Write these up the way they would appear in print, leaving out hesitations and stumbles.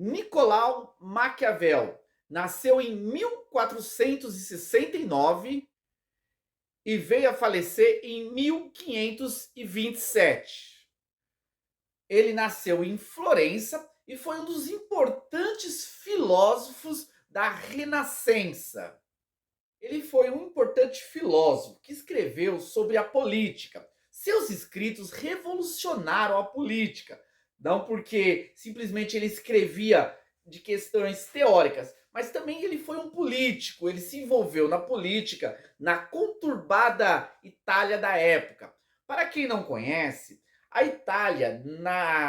Nicolau Maquiavel nasceu em 1469 e veio a falecer em 1527. Ele nasceu em Florença e foi um dos importantes filósofos da Renascença. Ele foi um importante filósofo que escreveu sobre a política. Seus escritos revolucionaram a política, não porque simplesmente ele escrevia de questões teóricas, mas também ele foi um político, ele se envolveu na política, na conturbada Itália da época. Para quem não conhece, a Itália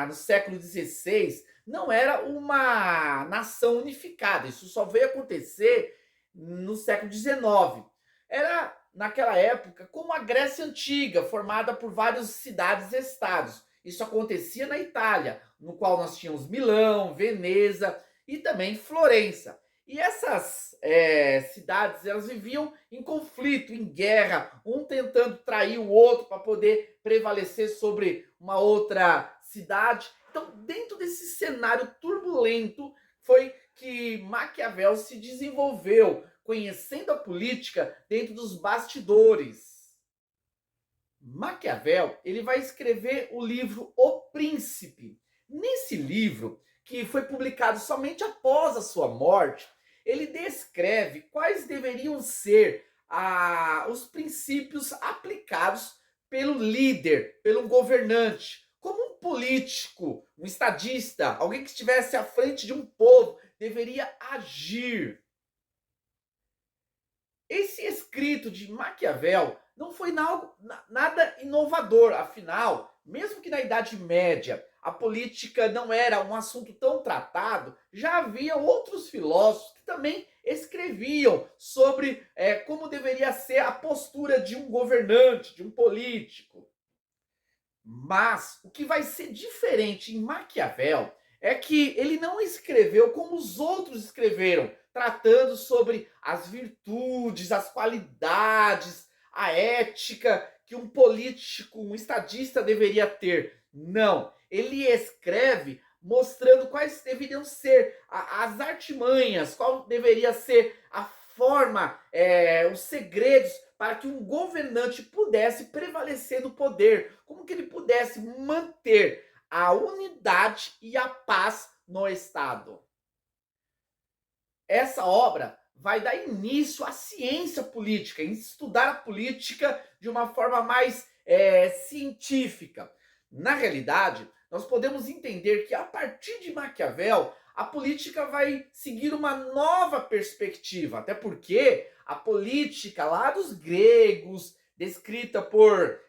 no século XVI não era uma nação unificada. Isso só veio acontecer no século XIX. Era, naquela época, como a Grécia Antiga, formada por várias cidades-estados. Isso acontecia na Itália, no qual nós tínhamos Milão, Veneza e também Florença. E essas cidades, elas viviam em conflito, em guerra, um tentando trair o outro para poder prevalecer sobre uma outra cidade. Então, dentro desse cenário turbulento, foi que Maquiavel se desenvolveu, conhecendo a política dentro dos bastidores. Maquiavel, ele vai escrever o livro O Príncipe. Nesse livro, que foi publicado somente após a sua morte, ele descreve quais deveriam ser os princípios aplicados pelo líder, pelo governante, como um político, um estadista, alguém que estivesse à frente de um povo, deveria agir. Esse escrito de Maquiavel não foi nada inovador, afinal, mesmo que na Idade Média a política não era um assunto tão tratado, já havia outros filósofos que também escreviam sobre como deveria ser a postura de um governante, de um político. Mas o que vai ser diferente em Maquiavel é que ele não escreveu como os outros escreveram, tratando sobre as virtudes, as qualidades, a ética que um político, um estadista deveria ter. Não, ele escreve mostrando quais deveriam ser as artimanhas, qual deveria ser a forma, os segredos para que um governante pudesse prevalecer no poder, como que ele pudesse manter a unidade e a paz no Estado. Essa obra vai dar início à ciência política, em estudar a política de uma forma mais científica. Na realidade, nós podemos entender que a partir de Maquiavel, a política vai seguir uma nova perspectiva, até porque a política lá dos gregos, descrita por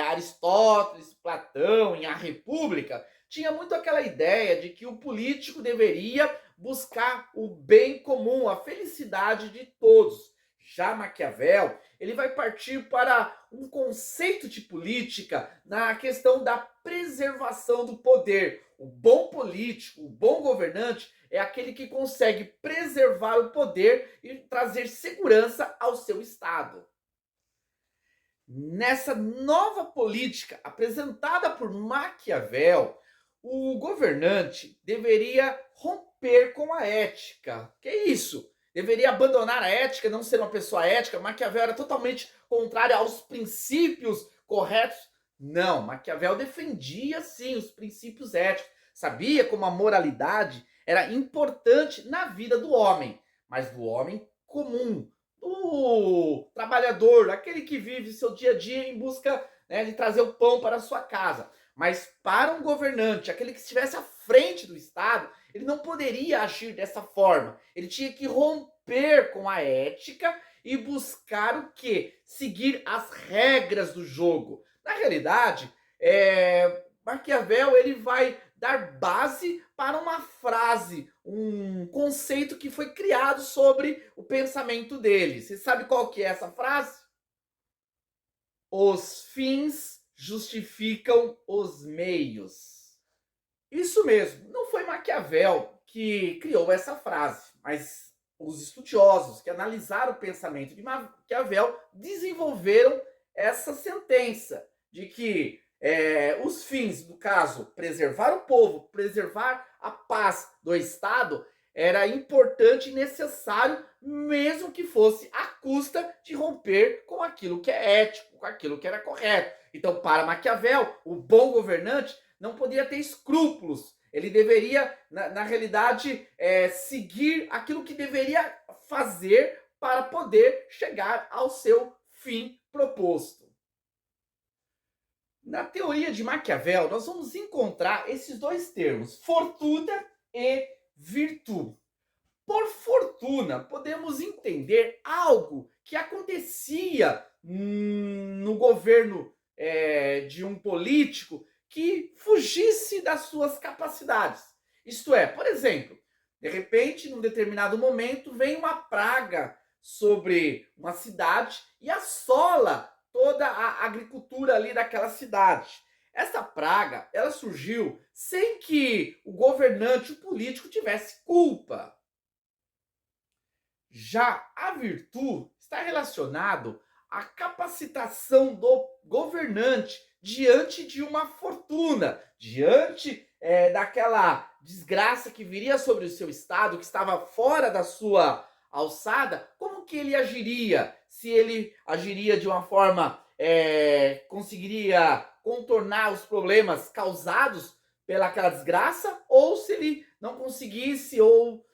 Aristóteles, Platão, em A República, tinha muito aquela ideia de que o político deveria buscar o bem comum, a felicidade de todos. Já Maquiavel, ele vai partir para um conceito de política na questão da preservação do poder. O bom político, o bom governante é aquele que consegue preservar o poder e trazer segurança ao seu Estado. Nessa nova política apresentada por Maquiavel, o governante deveria romper com a ética. Que é isso? Deveria abandonar a ética, não ser uma pessoa ética. Maquiavel era totalmente contrário aos princípios corretos. Não, Maquiavel defendia sim os princípios éticos. Sabia como a moralidade era importante na vida do homem, mas do homem comum, do trabalhador, aquele que vive seu dia a dia em busca, né, de trazer o pão para a sua casa. Mas para um governante, aquele que estivesse à frente do Estado, ele não poderia agir dessa forma. Ele tinha que romper com a ética e buscar o quê? Seguir as regras do jogo. Na realidade, Maquiavel ele vai dar base para uma frase, um conceito que foi criado sobre o pensamento dele. Você sabe qual que é essa frase? Os fins justificam os meios. Isso mesmo, não foi Maquiavel que criou essa frase, mas os estudiosos que analisaram o pensamento de Maquiavel desenvolveram essa sentença de que os fins, no caso, preservar o povo, preservar a paz do Estado era importante e necessário, mesmo que fosse à custa de romper com aquilo que é ético, com aquilo que era correto. Então, para Maquiavel, o bom governante não podia ter escrúpulos. Ele deveria, na realidade, seguir aquilo que deveria fazer para poder chegar ao seu fim proposto. Na teoria de Maquiavel, nós vamos encontrar esses dois termos, fortuna e virtude. Por fortuna, podemos entender algo que acontecia no governo de um político que fugisse das suas capacidades. Isto é, por exemplo, de repente, num determinado momento, vem uma praga sobre uma cidade e assola toda a agricultura ali daquela cidade. Essa praga, ela surgiu sem que o governante, o político, tivesse culpa. Já a virtude está relacionado à capacitação do governante diante de uma fortuna, diante daquela desgraça que viria sobre o seu estado, que estava fora da sua alçada. Como que ele agiria? Se ele agiria de uma forma, conseguiria contornar os problemas causados pelaquela desgraça, ou se ele não conseguisse, ou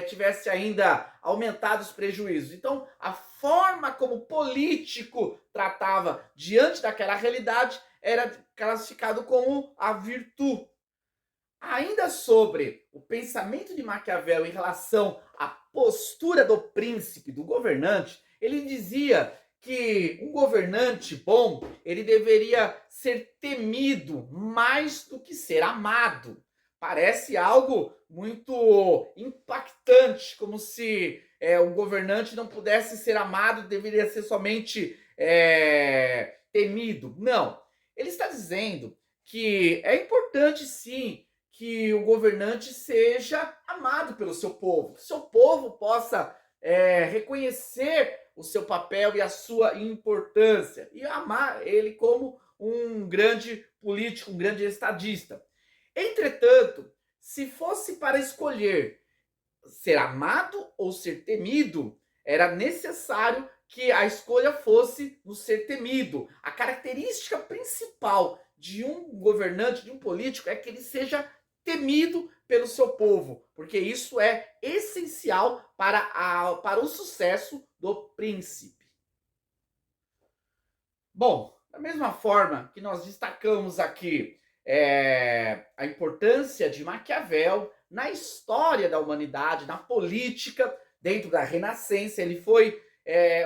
tivesse ainda aumentado os prejuízos. Então, a forma como o político tratava diante daquela realidade era classificado como a virtude. Ainda sobre o pensamento de Maquiavel em relação à postura do príncipe, do governante, ele dizia que um governante bom, ele deveria ser temido mais do que ser amado. Parece algo muito impactante, como se um governante não pudesse ser amado, deveria ser somente temido. Não. Ele está dizendo que é importante, sim, que o governante seja amado pelo seu povo, que o seu povo possa reconhecer o seu papel e a sua importância e amar ele como um grande político, um grande estadista. Entretanto, se fosse para escolher ser amado ou ser temido, era necessário que a escolha fosse no ser temido. A característica principal de um governante, de um político, é que ele seja temido pelo seu povo, porque isso é essencial para o sucesso do príncipe. Bom, da mesma forma que nós destacamos aqui a importância de Maquiavel na história da humanidade, na política, dentro da Renascença, ele foi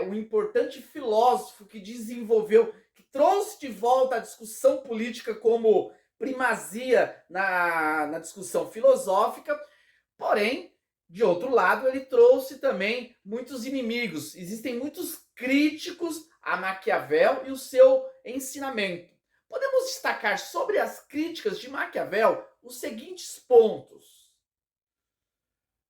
um importante filósofo que desenvolveu, que trouxe de volta a discussão política como primazia na discussão filosófica. Porém, de outro lado, ele trouxe também muitos inimigos. Existem muitos críticos a Maquiavel e o seu ensinamento. Podemos destacar sobre as críticas de Maquiavel os seguintes pontos.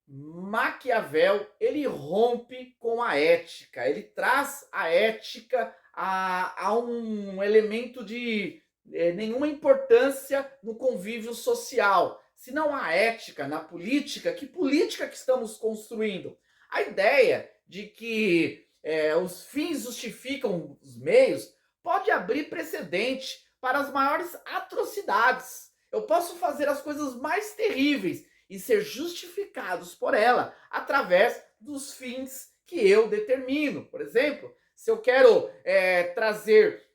Maquiavel, ele rompe com a ética, ele traz a ética a um elemento de nenhuma importância no convívio social. Se não há ética na política, que política que estamos construindo? A ideia de que os fins justificam os meios pode abrir precedente para as maiores atrocidades. Eu posso fazer as coisas mais terríveis e ser justificados por ela através dos fins que eu determino. Por exemplo, se eu quero trazer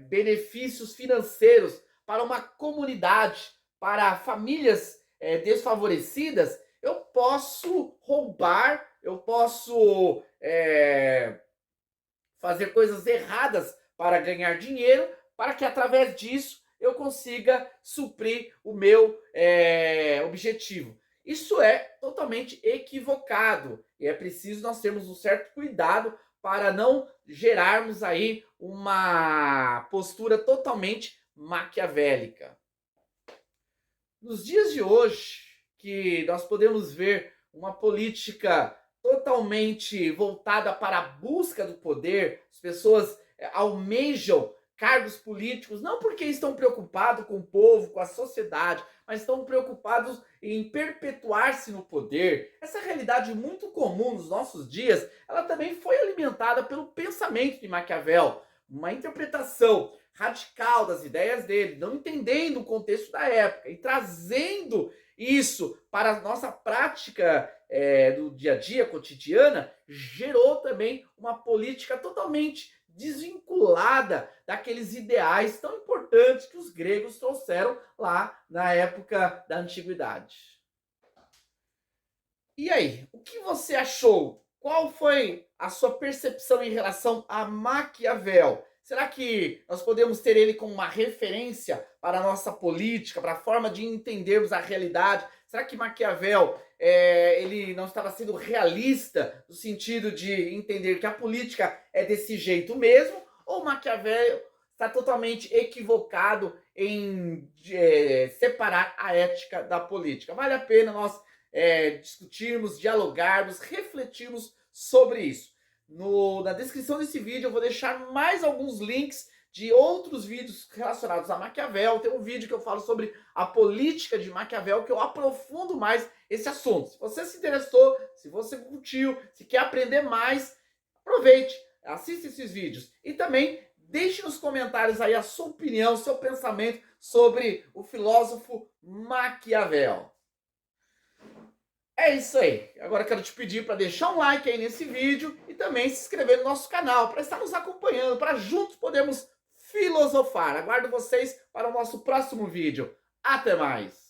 benefícios financeiros para uma comunidade, para famílias desfavorecidas, eu posso roubar, eu posso fazer coisas erradas para ganhar dinheiro, para que através disso eu consiga suprir o meu objetivo. Isso é totalmente equivocado e é preciso nós termos um certo cuidado para não gerarmos aí uma postura totalmente maquiavélica. Nos dias de hoje, que nós podemos ver uma política totalmente voltada para a busca do poder, as pessoas almejam cargos políticos, não porque estão preocupados com o povo, com a sociedade, mas estão preocupados em perpetuar-se no poder. Essa realidade muito comum nos nossos dias, ela também foi alimentada pelo pensamento de Maquiavel, uma interpretação radical das ideias dele, não entendendo o contexto da época e trazendo isso para a nossa prática do dia a dia, cotidiana, gerou também uma política totalmente desvinculada daqueles ideais tão importantes que os gregos trouxeram lá na época da antiguidade. E aí, o que você achou? Qual foi a sua percepção em relação a Maquiavel? Será que nós podemos ter ele como uma referência para a nossa política, para a forma de entendermos a realidade? Será que Maquiavel ele não estava sendo realista no sentido de entender que a política é desse jeito mesmo? Ou Maquiavel está totalmente equivocado em separar a ética da política? Vale a pena nós discutirmos, dialogarmos, refletirmos sobre isso. Na descrição desse vídeo eu vou deixar mais alguns links de outros vídeos relacionados a Maquiavel. Tem um vídeo que eu falo sobre a política de Maquiavel, que eu aprofundo mais esse assunto. Se você se interessou, se você curtiu, se quer aprender mais, aproveite, assista esses vídeos. E também deixe nos comentários aí a sua opinião, seu pensamento sobre o filósofo Maquiavel. É isso aí. Agora quero te pedir para deixar um like aí nesse vídeo e também se inscrever no nosso canal para estar nos acompanhando, para juntos podermos filosofar. Aguardo vocês para o nosso próximo vídeo. Até mais!